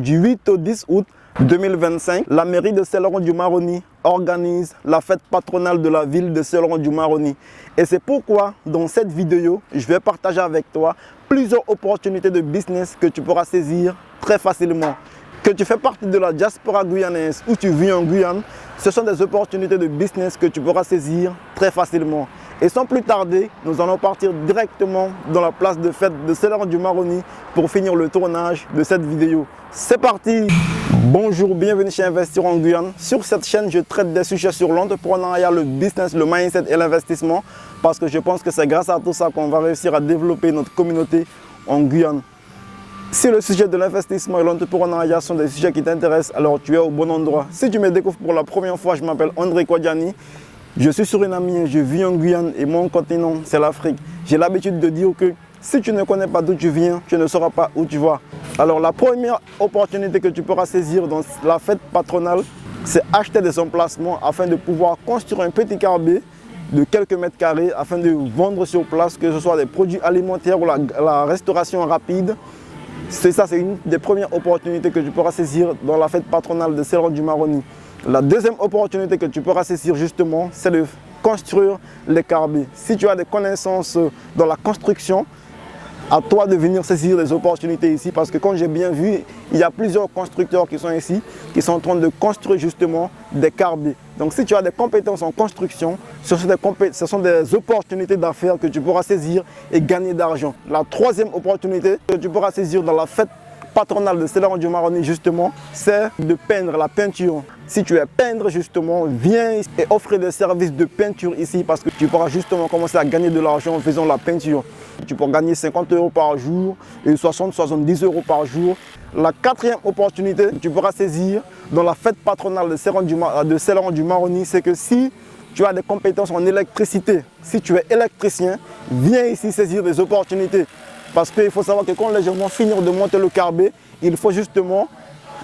Du 8 au 10 août 2025, la mairie de Céloron-du-Maroni organise la fête patronale de la ville de Céloron-du-Maroni. Et c'est pourquoi, dans cette vidéo, je vais partager avec toi plusieurs opportunités de business que tu pourras saisir très facilement. Que tu fais partie de la diaspora guyanaise ou tu vis en Guyane, ce sont des opportunités de business que tu pourras saisir très facilement. Et sans plus tarder, nous allons partir directement dans la place de fête de Céloron-du-Maroni pour finir le tournage de cette vidéo. C'est parti! Bonjour, bienvenue chez Investir en Guyane. Sur cette chaîne, je traite des sujets sur l'entrepreneuriat, le business, le mindset et l'investissement parce que je pense que c'est grâce à tout ça qu'on va réussir à développer notre communauté en Guyane. Si le sujet de l'investissement et l'entrepreneuriat sont des sujets qui t'intéressent, alors tu es au bon endroit. Si tu me découvres pour la première fois, je m'appelle André Kouadiani. Je suis surinamien, je vis en Guyane et mon continent, c'est l'Afrique. J'ai l'habitude de dire que si tu ne connais pas d'où tu viens, tu ne sauras pas où tu vas. Alors la première opportunité que tu pourras saisir dans la fête patronale, c'est acheter des emplacements afin de pouvoir construire un petit carré de quelques mètres carrés afin de vendre sur place, que ce soit des produits alimentaires ou la restauration rapide. C'est une des premières opportunités que tu pourras saisir dans la fête patronale de Céloron-du-Maroni. La deuxième opportunité que tu pourras saisir justement, c'est de construire les carbets. Si tu as des connaissances dans la construction, à toi de venir saisir des opportunités ici parce que comme j'ai bien vu, il y a plusieurs constructeurs qui sont ici, qui sont en train de construire justement des carbets. Donc si tu as des compétences en construction, ce sont des opportunités d'affaires que tu pourras saisir et gagner d'argent. La troisième opportunité que tu pourras saisir dans la fête patronale de Céloron-du-Maroni justement, c'est de peindre, la peinture. Si tu es peintre justement, viens et offre des services de peinture ici parce que tu pourras justement commencer à gagner de l'argent en faisant la peinture. Tu peux gagner 50 € par jour et 60-70 € par jour. La quatrième opportunité que tu pourras saisir dans la fête patronale de Céloron-du-Maroni, c'est que si tu as des compétences en électricité, si tu es électricien, viens ici saisir des opportunités. Parce qu'il faut savoir que quand les gens vont finir de monter le carbet, il faut justement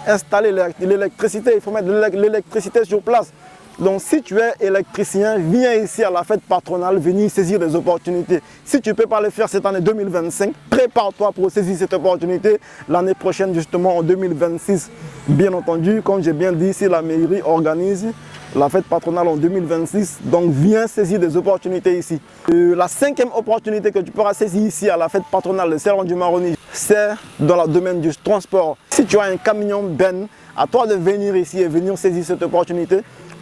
installer l'électricité, il faut mettre l'électricité sur place. Donc si tu es électricien, viens ici à la fête patronale, venir saisir des opportunités. Si tu ne peux pas le faire cette année 2025, prépare-toi pour saisir cette opportunité l'année prochaine, justement en 2026. Bien entendu, comme j'ai bien dit, si la mairie organise la fête patronale en 2026, donc viens saisir des opportunités ici. La cinquième opportunité que tu pourras saisir ici à la fête patronale de Céloron-du-Maroni, c'est dans le domaine du transport. Si tu as un camion Ben, à toi de venir ici et venir saisir cette opportunité,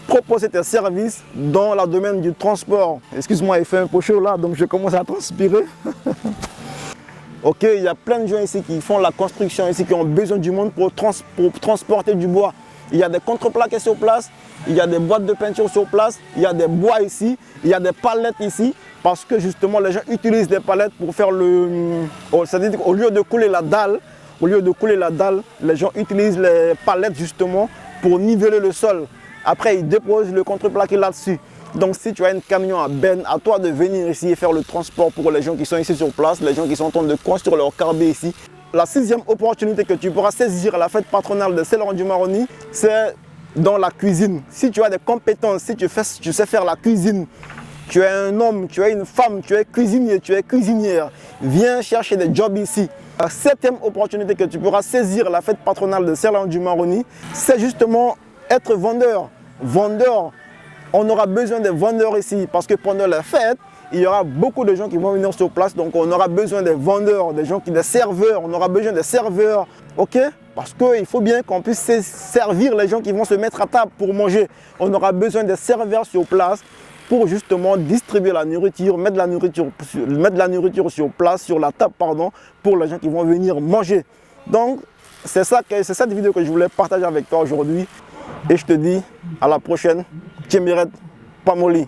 proposer tes services dans le domaine du transport. Excuse-moi, il fait un peu chaud là, donc je commence à transpirer. Ok, il y a plein de gens ici qui font la construction ici, qui ont besoin du monde pour transporter du bois. Il y a des contreplaqués sur place, il y a des boîtes de peinture sur place, il y a des bois ici, il y a des palettes ici, parce que justement les gens utilisent des palettes pour faire c'est-à-dire qu'au lieu de couler la dalle, les gens utilisent les palettes justement pour niveler le sol. Après, ils déposent le contreplaqué là-dessus. Donc si tu as un camion à Ben, à toi de venir ici et faire le transport pour les gens qui sont ici sur place, les gens qui sont en train de construire leur carbet ici. La sixième opportunité que tu pourras saisir à la fête patronale de Céloron-du-Maroni, c'est dans la cuisine. Si tu as des compétences, si tu sais faire la cuisine, tu es un homme, tu es une femme, tu es cuisinier, tu es cuisinière, viens chercher des jobs ici. La septième opportunité que tu pourras saisir à la fête patronale de Céloron-du-Maroni, c'est justement être vendeur. Vendeur, on aura besoin de vendeurs ici parce que pendant la fête, il y aura beaucoup de gens qui vont venir sur place, donc on aura besoin des vendeurs, des serveurs, on aura besoin des serveurs, ok? Parce qu'il faut bien qu'on puisse servir les gens qui vont se mettre à table pour manger. On aura besoin des serveurs sur place pour justement distribuer la nourriture, mettre la nourriture sur place, sur la table, pardon, pour les gens qui vont venir manger. Donc, c'est cette vidéo que je voulais partager avec toi aujourd'hui. Et je te dis à la prochaine. Tchemiret Pamoli.